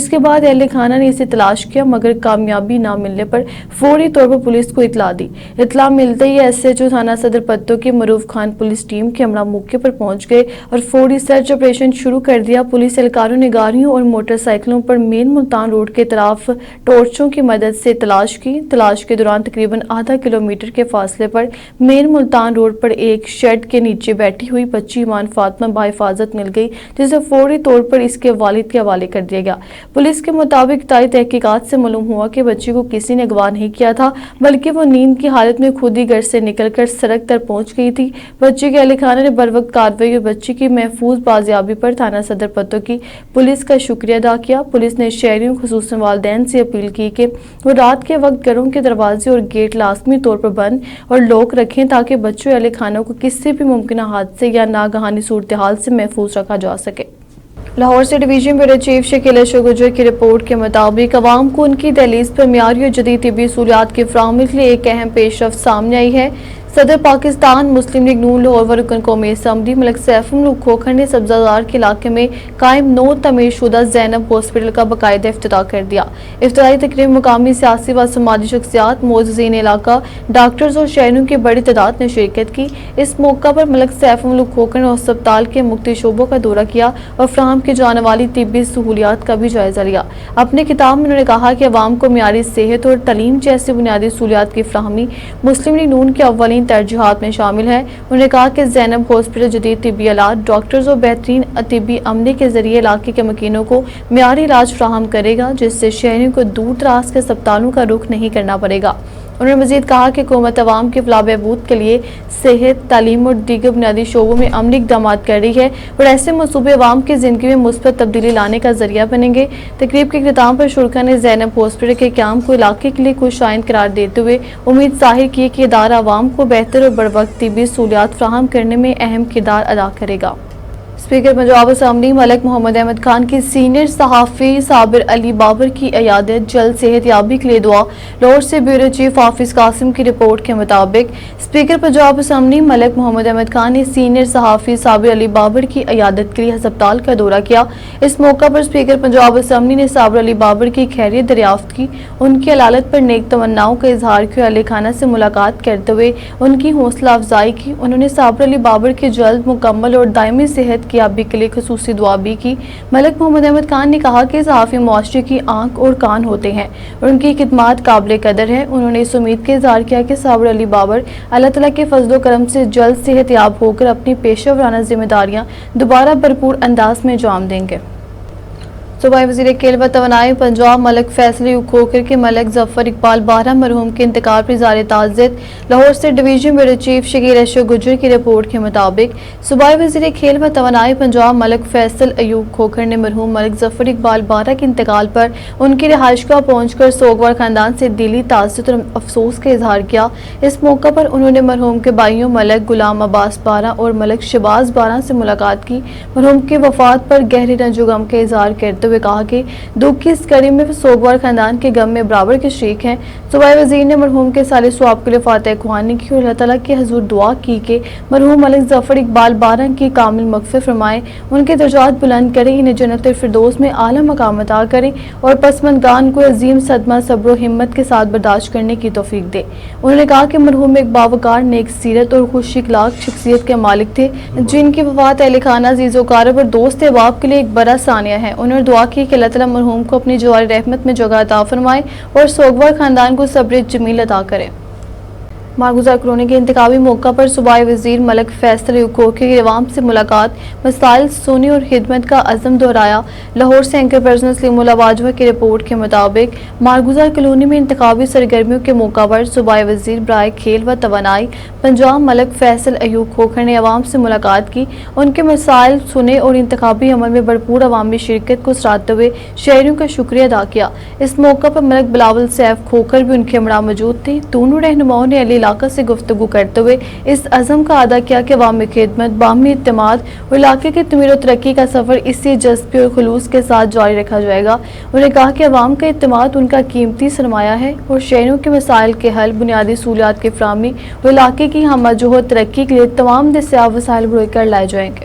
جس کے بعد اہل خانہ نے اسے تلاش کیا مگر کامیابی نہ ملنے پر فوری طور پر پولیس کو اطلاع دی۔ اطلاع ملتے ہی ایس ایچ او تھانہ صدر پتو کے معروف خان پولیس ٹیم کے عملہ موقع پر پہنچ گئے اور فوری سرچ آپریشن شروع کر دیا۔ پولیس اہلکاروں نے گاڑیوں اور موٹر سائیکلوں پر مین ملتان روڈ کے طرف ٹارچوں کی مدد سے تلاش کی۔ تلاش کے دوران تقریباً آدھا کلومیٹر کے فاصلے پر مین ملتان روڈ پر ایک شیڈ کے نیچے بیٹھی ہوئی بچی ایمان فاطمہ بحفاظت مل گئی، جسے فوری طور پر اس کے والد کے حوالے کر دیا گیا۔ پولیس کے مطابق ابتدائی تحقیقات سے معلوم ہوا کہ بچی کو کسی نے اغوا نہیں کیا تھا بلکہ وہ نیند کی حالت میں خود ہی گھر سے نکل کر سڑک تک پہنچ گئی تھی۔ بچی کے اہل خانہ نے بروقت کارروائی اور بچی کی محفوظ بازیابی پر تھانہ صدر پتو کی پولیس کا شکریہ ادا کیا۔ پولیس نے شہریوں خصوصاً والدین سے اپیل کی کہ وہ رات کے وقت گھروں کے دروازے اور گیٹ لازمی طور پر بند اور لاک رکھیں تاکہ بچوں اہل خانوں کو کسی بھی ممکنہ حادثے یا ناگہانی صورتحال سے محفوظ رکھا جا سکے۔ لاہور سے division bureau chief Shakeel Ashok Gujjar کی رپورٹ کے مطابق عوام کو ان کی دہلیز پر معیاری اور جدید طبی سہولیات کی فراہمی کے لیے ایک اہم پیش رفت سامنے آئی ہے۔ صدر پاکستان مسلم لیگ نون لاہور و رکن قومی اسمبلی ملک سیف الملوک کھوکھر نے سبزہ زار کے علاقے میں قائم نو تعمیر شدہ زینب ہاسپٹل کا باقاعدہ افتتاح کر دیا۔ افتتاحی تقریب میں مقامی سیاسی و سماجی شخصیات، معززین علاقہ، ڈاکٹرز اور شہریوں کی بڑی تعداد نے شرکت کی۔ اس موقع پر ملک سیف الملوک کھوکھر نے ہسپتال کے مختلف شعبوں کا دورہ کیا اور فراہم کی جانے والی طبی سہولیات کا بھی جائزہ لیا۔ اپنے خطاب میں انہوں نے کہا کہ عوام کو معیاری صحت اور تعلیم جیسی بنیادی سہولیات کی فراہمی مسلم لیگ نون کے اولین ترجیحات میں شامل ہے۔ انہوں نے کہا کہ زینب ہاسپٹل جدید طبی آلات، ڈاکٹرز اور بہترین طبی عملے کے ذریعے علاقے کے مکینوں کو معیاری علاج فراہم کرے گا، جس سے شہریوں کو دور دراز کے اسپتالوں کا رخ نہیں کرنا پڑے گا۔ انہوں نے مزید کہا کہ حکومت عوام کے فلاح بہبود کے لیے صحت، تعلیم اور دیگر بنیادی شعبوں میں عملی اقدامات کر رہی ہے اور ایسے منصوبے عوام کی زندگی میں مثبت تبدیلی لانے کا ذریعہ بنیں گے۔ تقریب کے اختتام پر شرکا نے زینب ہاسپٹل کے قیام کو علاقے کے لیے خوش آئند قرار دیتے ہوئے امید ظاہر کی کہ ادارہ عوام کو بہتر اور بروقت طبی سہولیات فراہم کرنے میں اہم کردار ادا کرے گا۔ اسپیکر پنجاب اسمبلی ملک محمد احمد خان کی سینئر صحافی صابر علی بابر کی عیادت، جلد صحت یابی کے لیے دعا۔ لاہور سے بیورو چیف حافظ قاسم کی رپورٹ کے مطابق اسپیکر پنجاب اسمبلی ملک محمد احمد خان نے سینئر صحافی صابر علی بابر کی عیادت کے لیے ہسپتال کا دورہ کیا۔ اس موقع پر اسپیکر پنجاب اسمبلی نے صابر علی بابر کی خیریت دریافت کی، ان کی علالت پر نیک تمناؤں کا اظہار کیا، اہل خانہ سے ملاقات کرتے ہوئے ان کی حوصلہ افزائی کی۔ انہوں نے صابر علی بابر کی جلد مکمل اور دائمی صحت کی یابی کے لیے خصوصی دعا بھی کی۔ ملک محمد احمد خان نے کہا کہ صحافی معاشرے کی آنکھ اور کان ہوتے ہیں اور ان کی خدمات قابل قدر ہے۔ انہوں نے اس امید کا اظہار کیا کہ صابر علی بابر اللہ تعالیٰ کے فضل و کرم سے جلد صحت یاب ہو کر اپنی پیشہ ورانہ ذمہ داریاں دوبارہ بھرپور انداز میں انجام دیں گے۔ صوبائی وزیر کھیل و توانائی پنجاب ملک فیصل ایوب کھوکھر کے ملک ظفر اقبال بارہ مرحوم کے انتقال پر اظہار تعزیت۔ لاہور سے division bureau chief Shakeel Ashok Gujjar کی رپورٹ کے مطابق صوبائی وزیر کھیل و توانائی پنجاب ملک فیصل ایوب کھوکھر نے مرحوم ملک ظفر اقبال بارہ کے انتقال پر ان کی رہائش گاہ پہنچ کر سوگوار خاندان سے دلی تعزیت اور افسوس کا اظہار کیا۔ اس موقع پر انہوں نے مرحوم کے بھائیوں ملک غلام عباس بارہ اور ملک شہباز بارہ سے ملاقات کی۔ مرحوم کی وفات پر گہرے رنج و غم کا اظہار کرتے ہوئے کہا کہ دکھ کی اس کڑی میں سوگوار خاندان کے غم میں برابر کے شریک ہیں۔ صوبائی وزیر نے مرحوم کے سالِ ثواب کے لیے فاتح خوانی کی اور اللہ تعالیٰ کے حضور دعا کی کہ مرحوم ملک ظفر اقبال بارہ کی کامل مغفرت فرمائے، ان کے درجات بلند کریں، انہیں جنت الفردوس میں اعلیٰ مقام عطا کریں اور پسماندگان کو عظیم صدمہ صبر و ہمت کے ساتھ برداشت کرنے کی توفیق دے۔ انہوں نے کہا کہ مرحوم ایک باوقار، نیک سیرت اور خوش اخلاق شخصیت کے مالک تھے، جن کی وفات اہل خانہ، عزیز و اقارب اور دوست احباب کے لیے ایک بڑا ثانیہ ہے۔ انہوں نے دعا کی کہ اللہ تعالیٰ مرحوم کو اپنی جوار رحمت میں جگہ عطا فرمائے اور سوگوار خاندان کو صبر جمیل عطا کرے۔ مارگزار کالونی کے انتخابی موقع پر صوبائی وزیر ملک فیصل ایوب کھوکھر کی عوام سے ملاقات، مسائل سنی اور خدمت کا عزم دہرایا۔ لاہور سے اینکر پرسن سلیم اللہ باجوہ کی رپورٹ کے مطابق مارگزار کالونی میں انتخابی سرگرمیوں کے موقع پر صوبائی وزیر برائے کھیل و توانائی پنجاب ملک فیصل ایوب کھوکھر نے عوام سے ملاقات کی، ان کے مسائل سنے اور انتخابی عمل میں بھرپور عوامی شرکت کو سراہتے ہوئے شہریوں کا شکریہ ادا کیا۔ اس موقع پر ملک بلاول سیف کھوکھر بھی ان کے ہمراہ موجود تھے۔ دونوں رہنماؤں نے علی علاقہ سے گفتگو کرتے ہوئے اس عزم کا ادا کیا کہ عوامی خدمت، باہمی اعتماد اور علاقے کی تعمیر و ترقی کا سفر اسی جذبے اور خلوص کے ساتھ جاری رکھا جائے گا۔ انہوں نے کہا کہ عوام کا اعتماد ان کا قیمتی سرمایہ ہے اور شہریوں کے مسائل کے حل، بنیادی سہولیات کی فراہمی اور علاقے کی ہم جہت ترقی کے لیے تمام دستیاب وسائل بروئے کر لائے جائیں گے۔